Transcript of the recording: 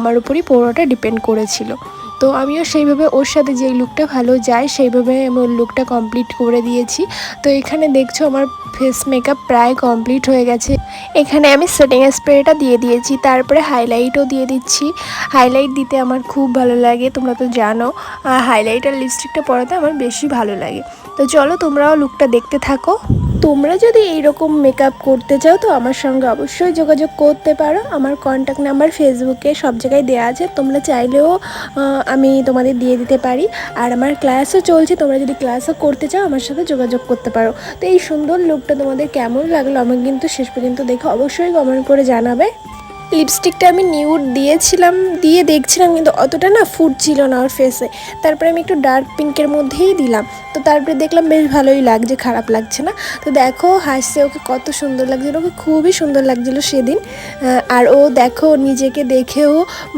আমার উপরই পুরোটা ডিপেন্ড করেছিল। তো আমিও সেইভাবে ওর সাথে যেই লুকটা ভালো যায় সেইভাবে আমি ওর লুকটা কমপ্লিট করে দিয়েছি। তো এখানে দেখছো আমার ফেস মেকআপ প্রায় কমপ্লিট হয়ে গেছে। এখানে আমি সেটিং স্প্রেটা দিয়ে দিয়েছি, তারপরে হাইলাইটও দিয়ে দিচ্ছি। হাইলাইট দিতে আমার খুব ভালো লাগে, তোমরা তো জানো। আর হাইলাইট আর লিপস্টিকটা পরাতে আমার বেশি ভালো লাগে। তো চলো তোমরাও লুকটা দেখতে থাকো। তোমরা যদি এইরকম মেকআপ করতে চাও তো আমার সঙ্গে অবশ্যই যোগাযোগ করতে পারো। আমার কন্ট্যাক্ট নাম্বার ফেসবুকে সব জায়গায় দেওয়া আছে, তোমরা চাইলেও আমি তোমাদের দিয়ে দিতে পারি। আর আমার ক্লাসও চলছে, তোমরা যদি ক্লাসও করতে চাও আমার সাথে যোগাযোগ করতে পারো। তো এই সুন্দর লুকটা তোমাদের কেমন লাগলো আমাকে কিন্তু শেষ পর্যন্ত দেখে অবশ্যই কমেন্ট করে জানাবে। লিপস্টিকটা আমি নিউড দিয়েছিলাম, দিয়ে দেখছিলাম কিন্তু অতটা না ফুটছিল না ওর ফেসে। তারপরে আমি একটু ডার্ক পিঙ্কের মধ্যেই দিলাম। তো তারপরে দেখলাম বেশ ভালোই লাগছে, খারাপ লাগছে না। তো দেখো হাসছে, ওকে কত সুন্দর লাগছিল, ওকে খুবই সুন্দর লাগছিল সেদিন। আর ও দেখো নিজেকে দেখেও